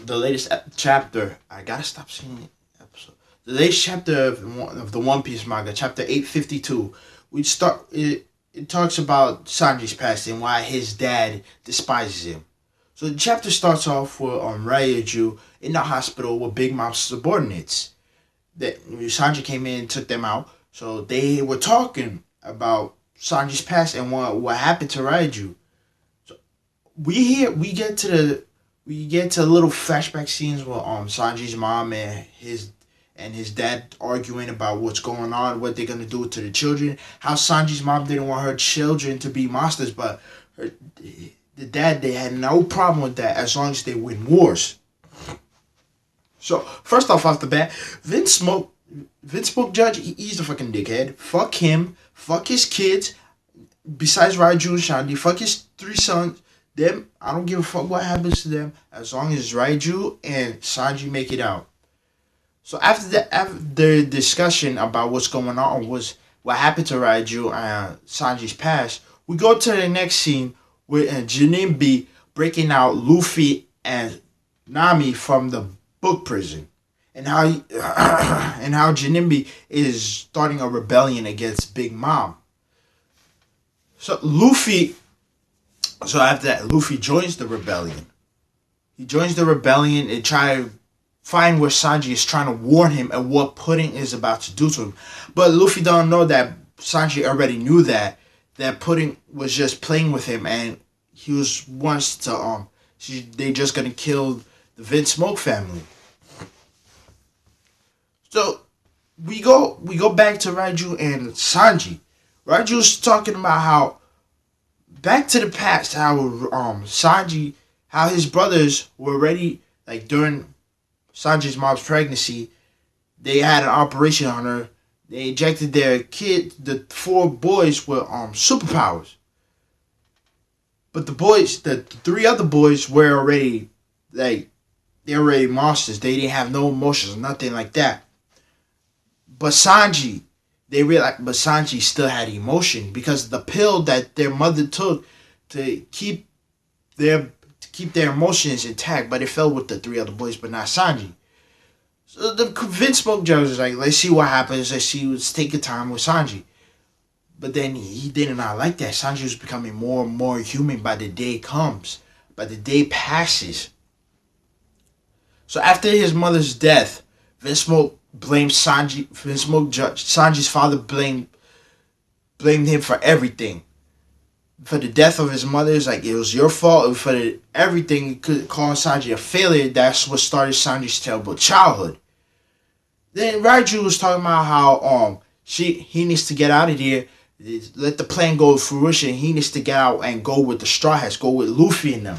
the latest chapter. I gotta stop seeing it. Episode. The latest chapter of the One Piece manga, chapter 852. We start. It talks about Sanji's past and why his dad despises him. So the chapter starts off with Ryuju in the hospital with Big Mouth's subordinates. That Sanji came in and took them out. So they were talking about Sanji's past and what happened to Ryuju. So we get to little flashback scenes with Sanji's mom and his dad arguing about what's going on, what they're gonna do to the children. How Sanji's mom didn't want her children to be monsters, but the dad, they had no problem with that as long as they win wars. So first off the bat, Vince Smoke Judge, he's a fucking dickhead. Fuck him. Fuck his kids. Besides Raiju and Shandy, fuck his three sons. Them, I don't give a fuck what happens to them as long as Raiju and Sanji make it out. So after the discussion about what's going on was what happened to Raiju and Sanji's past, we go to the next scene with Jinimbi breaking out Luffy and Nami from the book prison, and how and how Jinimbi is starting a rebellion against Big Mom. So after that, Luffy joins the rebellion. He joins the rebellion and try to find where Sanji is trying to warn him and what Pudding is about to do to him. But Luffy don't know that Sanji already knew that Pudding was just playing with him and he wants to they just gonna kill the Vince Smoke family. So we go back to Raiju and Sanji. Raiju's talking about how back to the past, how Sanji, how his brothers were ready, like during Sanji's mom's pregnancy, they had an operation on her. They injected their kid, the four boys with superpowers. But the three other boys were already they're already monsters. They didn't have no emotions, nothing like that. But Sanji, they realized, but Sanji still had emotion because the pill that their mother took to keep their emotions intact, but it fell with the three other boys, but not Sanji. So the Vince Smoke Judge was like, let's see what happens. Let's take a time with Sanji. But then he did not like that. Sanji was becoming more and more human by the day passes. So after his mother's death, Vince Smoke blamed Sanji. Vince Smoke Judge, Sanji's father blamed him for everything. For the death of his mother, it's like it was your fault. For everything, it could call Sanji a failure. That's what started Sanji's terrible childhood. Then Raiju was talking about how he needs to get out of there. Let the plan go to fruition. He needs to get out and go with the Straw Hats, go with Luffy and them.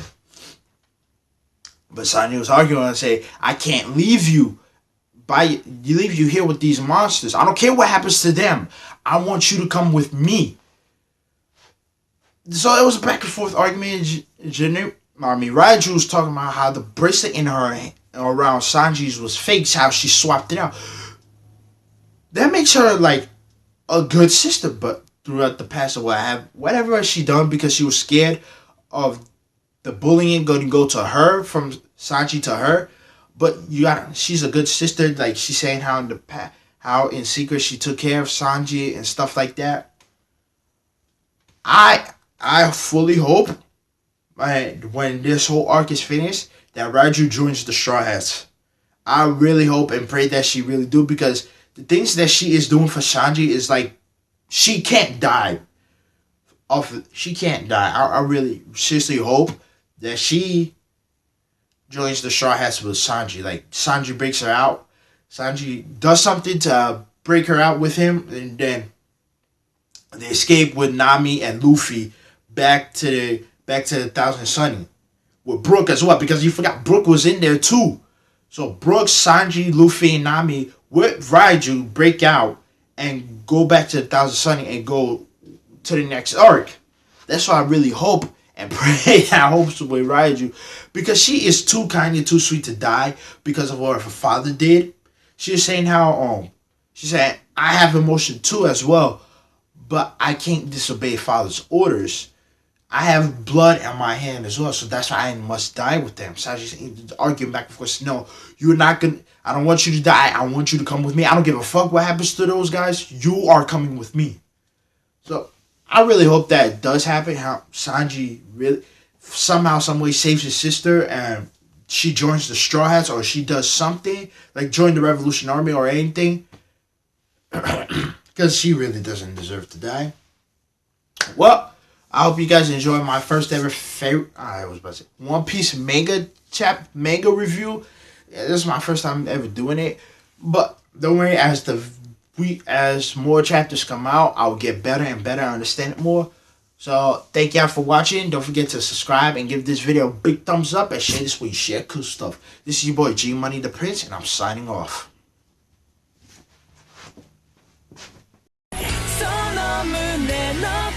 But Sanji was arguing and say, I can't leave you. Leave you here with these monsters. I don't care what happens to them. I want you to come with me. So it was a back and forth argument. Raiju was talking about how the bracelet in her around Sanji's was fake, how she swapped it out. That makes her like a good sister, but throughout the past of whatever she done because she was scared of the bullying going to go to her from Sanji to her. But she's a good sister. Like she's saying how in secret she took care of Sanji and stuff like that. I fully hope when this whole arc is finished that Raiju joins the Straw Hats. I really hope and pray that she really do, because the things that she is doing for Sanji is like she can't die. She can't die. I really seriously hope that she joins the Straw Hats with Sanji. Like Sanji breaks her out. Sanji does something to break her out with him, and then they escape with Nami and Luffy back to the Thousand Sunny with Brook as well, because you forgot Brook was in there too. So Brook, Sanji, Luffy, and Nami with Raiju break out and go back to the Thousand Sunny and go to the next arc. That's what I really hope and pray. I hope so with Raiju, because she is too kind and too sweet to die because of what her father did. She was saying how she said, I have emotion too as well, but I can't disobey father's orders. I have blood in my hand as well, so that's why I must die with them. Sanji's arguing back and forth. No, you're not gonna. I don't want you to die. I want you to come with me. I don't give a fuck what happens to those guys. You are coming with me. So I really hope that does happen. How Sanji really somehow, some way saves his sister and she joins the Straw Hats, or she does something like join the Revolution Army or anything, because she really doesn't deserve to die. Well, I hope you guys enjoyed my first ever favorite. I was about to say One Piece manga review. Yeah, this is my first time ever doing it, but don't worry. As more chapters come out, I'll get better and better. I understand it more. So thank y'all for watching. Don't forget to subscribe and give this video a big thumbs up and share this with you. Share cool stuff. This is your boy G Money the Prince, and I'm signing off. その胸の